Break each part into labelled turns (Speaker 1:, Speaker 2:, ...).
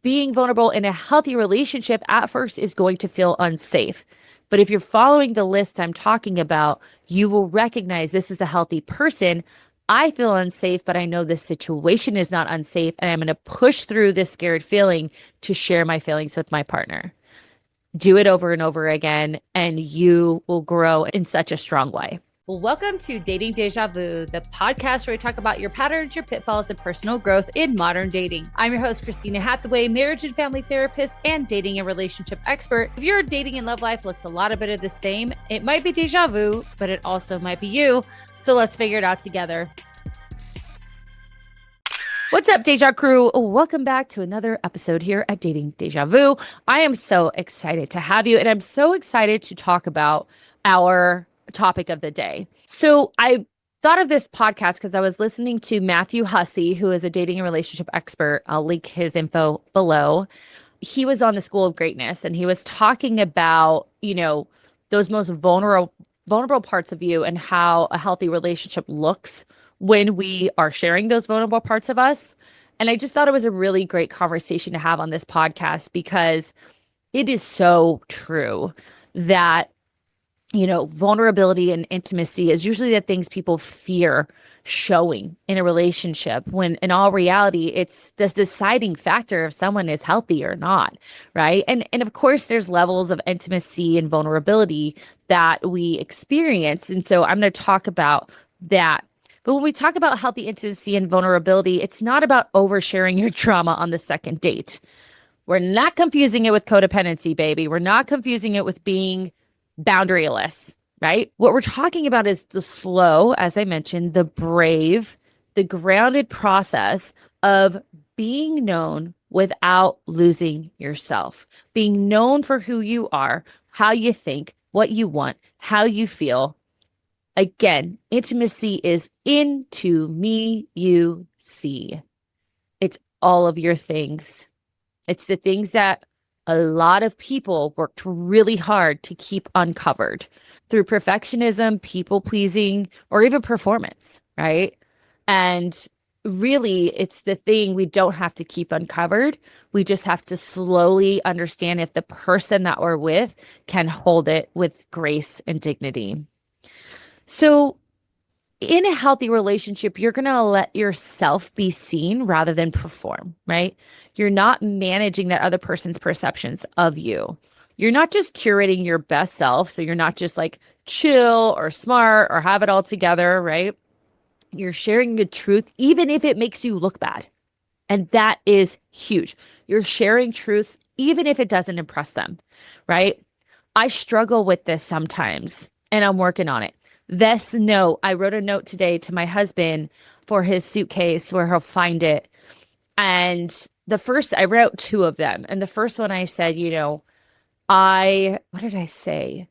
Speaker 1: being vulnerable in a healthy relationship at first is going to feel unsafe. But if you're following the list I'm talking about, you will recognize this is a healthy person. I feel unsafe, but I know this situation is not unsafe. And I'm going to push through this scared feeling to share my feelings with my partner. Do it over and over again, and you will grow in such a strong way. Well, welcome to Dating Deja Vu, the podcast where we talk about your patterns, your pitfalls, and personal growth in modern dating. I'm your host, Christina Hathaway, marriage and family therapist and dating and relationship expert. If your dating and love life looks a lot of bit of the same, it might be deja vu, but it also might be you. So let's figure it out together. What's up, Deja Crew? Welcome back to another episode here at Dating Deja Vu. I am so excited to have you, and I'm so excited to talk about our topic of the day. So I thought of this podcast because I was listening to Matthew Hussey, who is a dating and relationship expert. I'll link his info below. He was on the School of Greatness, and he was talking about, those most vulnerable parts of you and how a healthy relationship looks when we are sharing those vulnerable parts of us. And I just thought it was a really great conversation to have on this podcast because it is so true that vulnerability and intimacy is usually the things people fear showing in a relationship, when in all reality, it's this deciding factor if someone is healthy or not, right? And of course, there's levels of intimacy and vulnerability that we experience. And so I'm going to talk about that. But when we talk about healthy intimacy and vulnerability, it's not about oversharing your trauma on the second date. We're not confusing it with codependency, baby. We're not confusing it with being boundaryless, right? What we're talking about is the slow, as I mentioned, the brave, the grounded process of being known without losing yourself, being known for who you are, how you think, what you want, how you feel. Again, intimacy is into me, you see. It's all of your things. It's the things that a lot of people worked really hard to keep uncovered through perfectionism, people pleasing, or even performance, right? And really, it's the thing we don't have to keep uncovered. We just have to slowly understand if the person that we're with can hold it with grace and dignity. So in a healthy relationship, you're going to let yourself be seen rather than perform, right? You're not managing that other person's perceptions of you. You're not just curating your best self. So you're not just like chill or smart or have it all together, right? You're sharing the truth, even if it makes you look bad. And that is huge. You're sharing truth, even if it doesn't impress them, right? I struggle with this sometimes, and I'm working on it. This note, I wrote a note today to my husband for his suitcase where he'll find it. And I wrote two of them. And the first one I said, what did I say?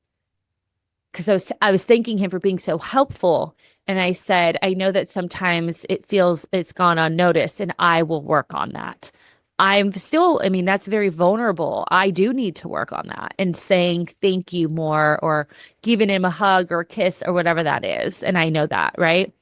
Speaker 1: Because I was thanking him for being so helpful. And I said, I know that sometimes it feels it's gone unnoticed, and I will work on that. That's very vulnerable. I do need to work on that and saying thank you more, or giving him a hug or a kiss or whatever that is. And I know that, right?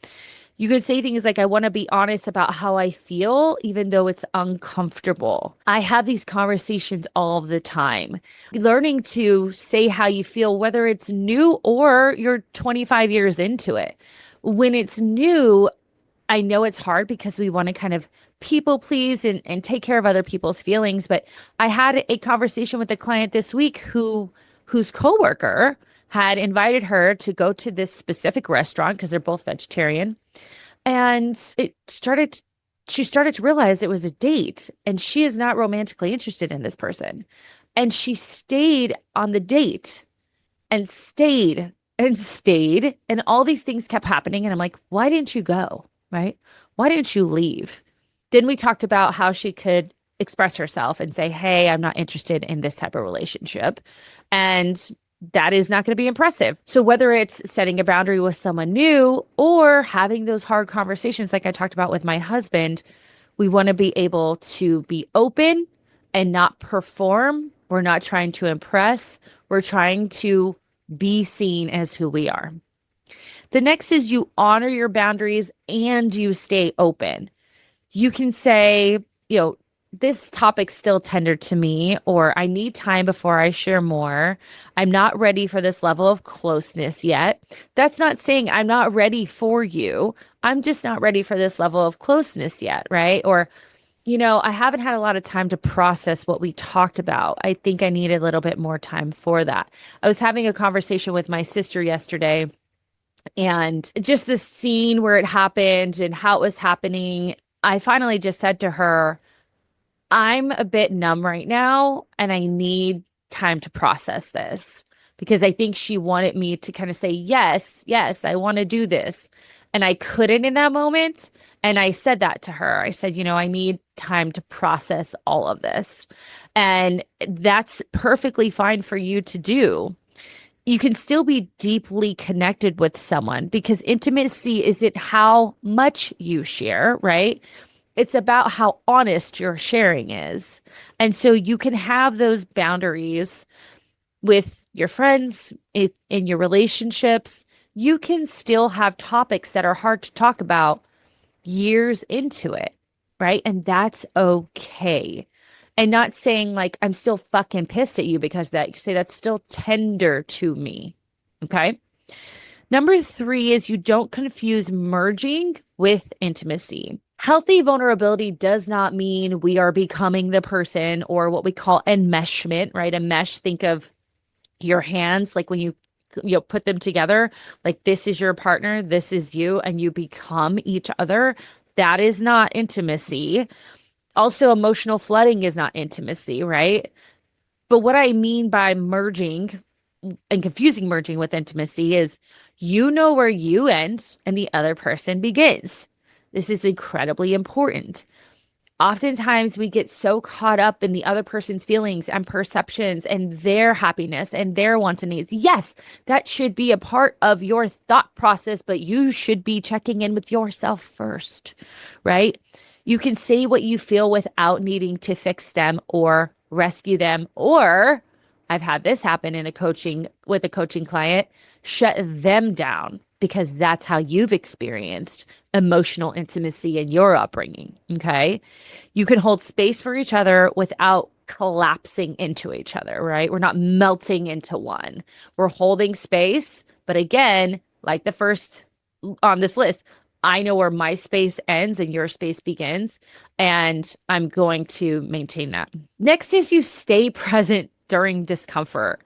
Speaker 1: You could say things like, I want to be honest about how I feel, even though it's uncomfortable. I have these conversations all the time. Learning to say how you feel, whether it's new or you're 25 years into it. When it's new, I know it's hard because we want to kind of people please and take care of other people's feelings. But I had a conversation with a client this week whose coworker had invited her to go to this specific restaurant because they're both vegetarian. And she started to realize it was a date, and she is not romantically interested in this person. And she stayed on the date and stayed and stayed. And all these things kept happening. And I'm like, why didn't you go? Right? Why didn't you leave? Then we talked about how she could express herself and say, hey, I'm not interested in this type of relationship. And that is not going to be impressive. So whether it's setting a boundary with someone new or having those hard conversations, like I talked about with my husband, we want to be able to be open and not perform. We're not trying to impress. We're trying to be seen as who we are. The next is you honor your boundaries and you stay open. You can say, this topic's still tender to me, or I need time before I share more. I'm not ready for this level of closeness yet. That's not saying I'm not ready for you. I'm just not ready for this level of closeness yet, right? Or, I haven't had a lot of time to process what we talked about. I think I need a little bit more time for that. I was having a conversation with my sister yesterday, and just the scene where it happened and how it was happening. I finally just said to her, I'm a bit numb right now and I need time to process this, because I think she wanted me to kind of say, yes, yes, I want to do this. And I couldn't in that moment. And I said that to her. I said, I need time to process all of this. And that's perfectly fine for you to do. You can still be deeply connected with someone, because intimacy isn't how much you share, right? It's about how honest your sharing is. And so you can have those boundaries with your friends, in your relationships. You can still have topics that are hard to talk about years into it, right? And that's okay. And not saying like, I'm still fucking pissed at you because of that. You say that's still tender to me. Okay. Number three is you don't confuse merging with intimacy. Healthy vulnerability does not mean we are becoming the person, or what we call enmeshment, right? A mesh, think of your hands, like when you put them together, like this is your partner, this is you, and you become each other. That is not intimacy. Also, emotional flooding is not intimacy, right? But what I mean by merging and confusing merging with intimacy is, where you end and the other person begins. This is incredibly important. Oftentimes, we get so caught up in the other person's feelings and perceptions and their happiness and their wants and needs. Yes, that should be a part of your thought process, but you should be checking in with yourself first, right? You can say what you feel without needing to fix them or rescue them. Or I've had this happen in a coaching with a coaching client, shut them down, because that's how you've experienced emotional intimacy in your upbringing. Okay. You can hold space for each other without collapsing into each other, right? We're not melting into one. We're holding space. But again, like the first on this list, I know where my space ends and your space begins, and I'm going to maintain that. Next is you stay present during discomfort.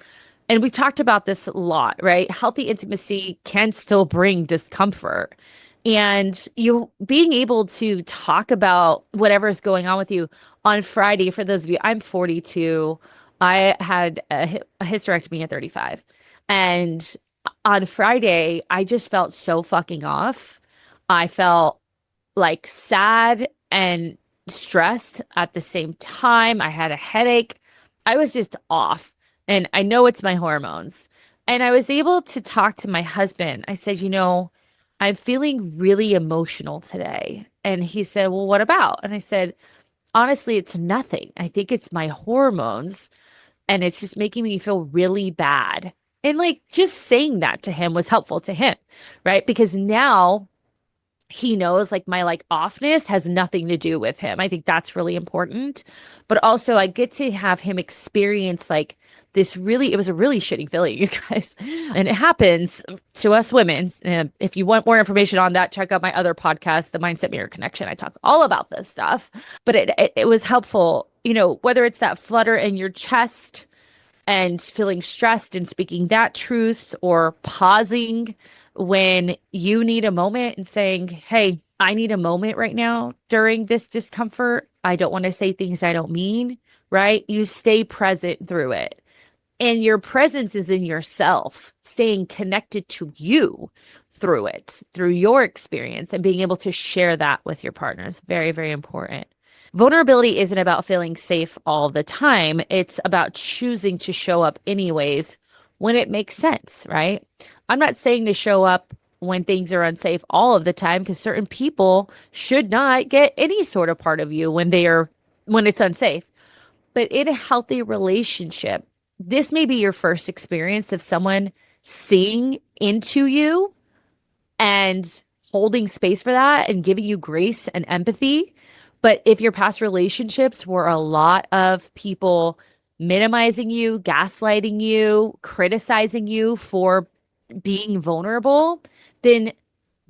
Speaker 1: And we talked about this a lot, right? Healthy intimacy can still bring discomfort. And you being able to talk about whatever is going on with you on Friday, for those of you, I'm 42. I had a hysterectomy at 35. And on Friday, I just felt so fucking off. I felt like sad and stressed at the same time. I had a headache. I was just off. And I know it's my hormones. And I was able to talk to my husband. I said, I'm feeling really emotional today. And he said, well, what about? And I said, honestly, it's nothing. I think it's my hormones, and it's just making me feel really bad. And like just saying that to him was helpful to him, right? Because now he knows like my like offness has nothing to do with him. I think that's really important. But also I get to have him experience like it was a really shitty feeling, you guys. And it happens to us women. And if you want more information on that, check out my other podcast, The Mindset Mirror Connection. I talk all about this stuff. But it was helpful, whether it's that flutter in your chest and feeling stressed and speaking that truth, or pausing when you need a moment and saying, hey, I need a moment right now during this discomfort. I don't want to say things I don't mean, right? You stay present through it. And your presence is in yourself, staying connected to you through it, through your experience, and being able to share that with your partners. Very, very important. Vulnerability isn't about feeling safe all the time. It's about choosing to show up anyways when it makes sense, right? I'm not saying to show up when things are unsafe all of the time, because certain people should not get any sort of part of you when it's unsafe. But in a healthy relationship, this may be your first experience of someone seeing into you and holding space for that and giving you grace and empathy. But if your past relationships were a lot of people minimizing you, gaslighting you, criticizing you for being vulnerable, then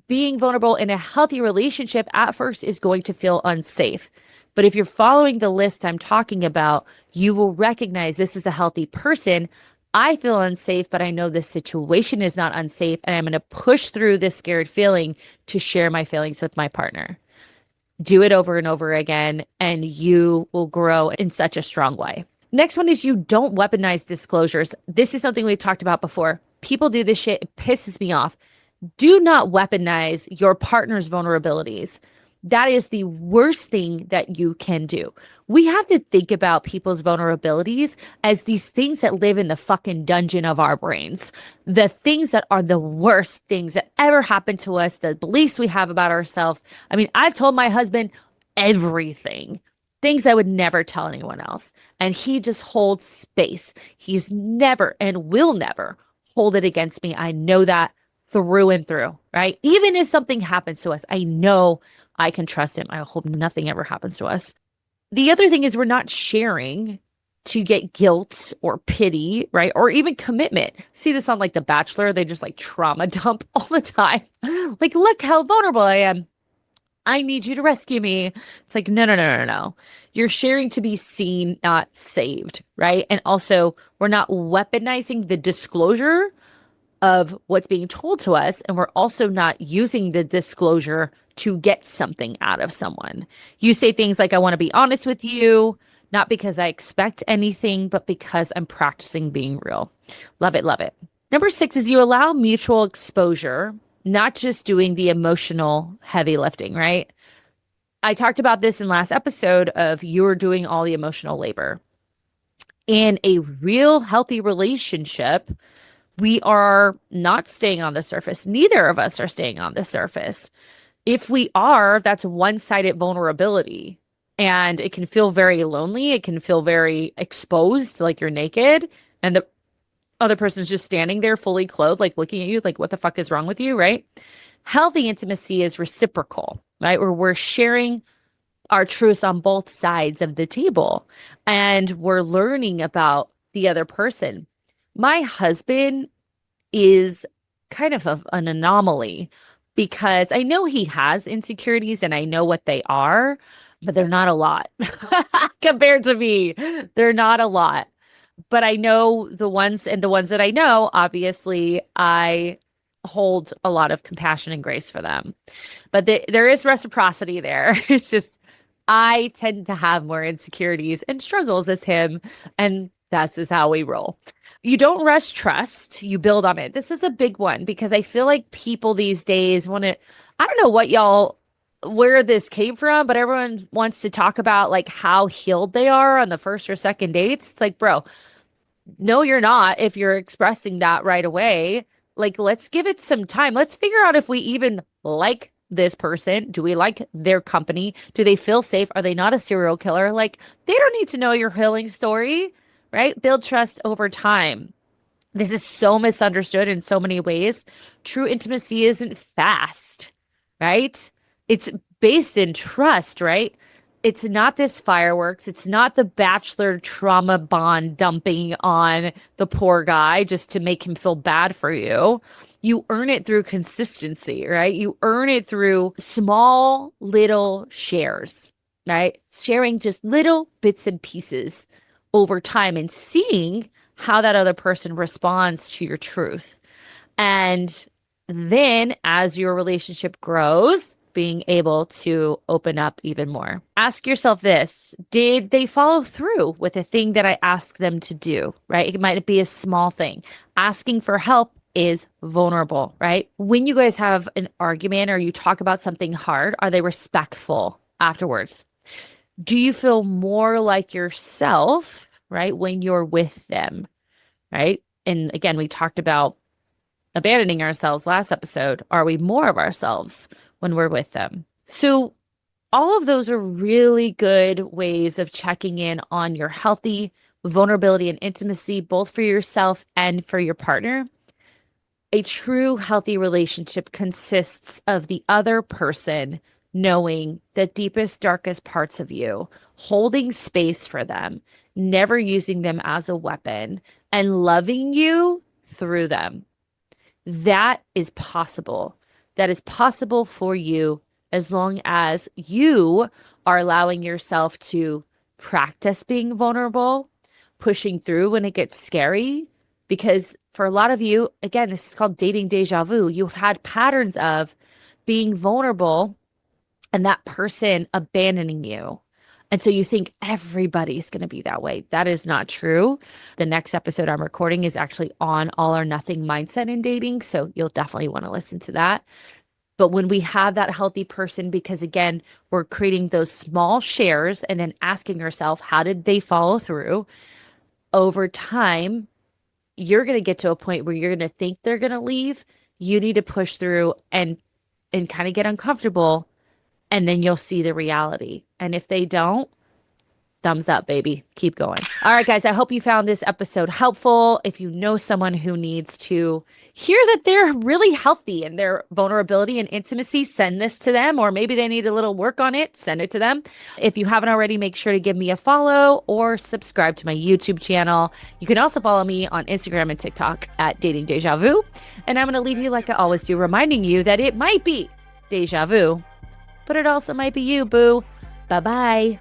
Speaker 1: being vulnerable in a healthy relationship at first is going to feel unsafe. But if you're following the list I'm talking about, you will recognize this is a healthy person. I feel unsafe, but I know this situation is not unsafe. And I'm going to push through this scared feeling to share my feelings with my partner. Do it over and over again, and you will grow in such a strong way. Next one is you don't weaponize disclosures. This is something we've talked about before. People do this shit, it pisses me off. Do not weaponize your partner's vulnerabilities. That is the worst thing that you can do. We have to think about people's vulnerabilities as these things that live in the fucking dungeon of our brains. The things that are the worst things that ever happened to us, the beliefs we have about ourselves. I mean, I've told my husband everything, things I would never tell anyone else. And he just holds space. He's never and will never hold it against me. I know that through and through, right? Even if something happens to us, I know I can trust him. I hope nothing ever happens to us. The other thing is we're not sharing to get guilt or pity, right? Or even commitment. See this on like The Bachelor, they just like trauma dump all the time. Like, look how vulnerable I am. I need you to rescue me. It's like, no, no, no, no, no. You're sharing to be seen, not saved, right? And also, we're not weaponizing the disclosure of what's being told to us. And we're also not using the disclosure to get something out of someone. You say things like, I want to be honest with you, not because I expect anything, but because I'm practicing being real. Love it, love it. Number 6 is you allow mutual exposure, not just doing the emotional heavy lifting, right? I talked about this in last episode of you're doing all the emotional labor. In a real healthy relationship, we are not staying on the surface. Neither of us are staying on the surface. If we are, that's one-sided vulnerability. And it can feel very lonely. It can feel very exposed, like you're naked. And the other person's just standing there fully clothed, like looking at you, like, what the fuck is wrong with you, right? Healthy intimacy is reciprocal, right? Where we're sharing our truths on both sides of the table. And we're learning about the other person. My husband is kind of an anomaly because I know he has insecurities and I know what they are, but they're not a lot compared to me. They're not a lot. But I know the ones, and the ones that I know, obviously, I hold a lot of compassion and grace for them. But there is reciprocity there. It's just I tend to have more insecurities and struggles as him, and that's just how we roll. You don't rush trust, you build on it. This is a big one because I feel like people these days want to, I don't know where this came from, but everyone wants to talk about like how healed they are on the first or second dates. It's like, bro, no, you're not if you're expressing that right away. Like, let's give it some time. Let's figure out if we even like this person. Do we like their company? Do they feel safe? Are they not a serial killer? Like, they don't need to know your healing story, right? Build trust over time. This is so misunderstood in so many ways. True intimacy isn't fast, right? It's based in trust, right? It's not this fireworks. It's not the Bachelor trauma bond dumping on the poor guy just to make him feel bad for you. You earn it through consistency, right? You earn it through small little shares, right? Sharing just little bits and pieces over time and seeing how that other person responds to your truth. And then as your relationship grows, being able to open up even more. Ask yourself this, did they follow through with the thing that I asked them to do, right? It might be a small thing. Asking for help is vulnerable, right? When you guys have an argument or you talk about something hard, are they respectful afterwards? Do you feel more like yourself, right, when you're with them, right? And again, we talked about abandoning ourselves last episode. Are we more of ourselves when we're with them? So all of those are really good ways of checking in on your healthy vulnerability and intimacy, both for yourself and for your partner. A true healthy relationship consists of the other person knowing the deepest, darkest parts of you, holding space for them, never using them as a weapon, and loving you through them. That is possible. That is possible for you as long as you are allowing yourself to practice being vulnerable, pushing through when it gets scary. Because for a lot of you, again, this is called dating deja vu. You've had patterns of being vulnerable and that person abandoning you. And so you think everybody's going to be that way. That is not true. The next episode I'm recording is actually on all or nothing mindset in dating. So you'll definitely want to listen to that. But when we have that healthy person, because again, we're creating those small shares and then asking yourself, how did they follow through? Over time, you're going to get to a point where you're going to think they're going to leave. You need to push through and kind of get uncomfortable, and then you'll see the reality. And if they don't, thumbs up, baby. Keep going. All right, guys, I hope you found this episode helpful. If you know someone who needs to hear that they're really healthy in their vulnerability and intimacy, send this to them. Or maybe they need a little work on it, send it to them. If you haven't already, make sure to give me a follow or subscribe to my YouTube channel. You can also follow me on Instagram and TikTok at Dating Deja Vu. And I'm going to leave you like I always do, reminding you that it might be deja vu, but it also might be you, boo. Bye-bye.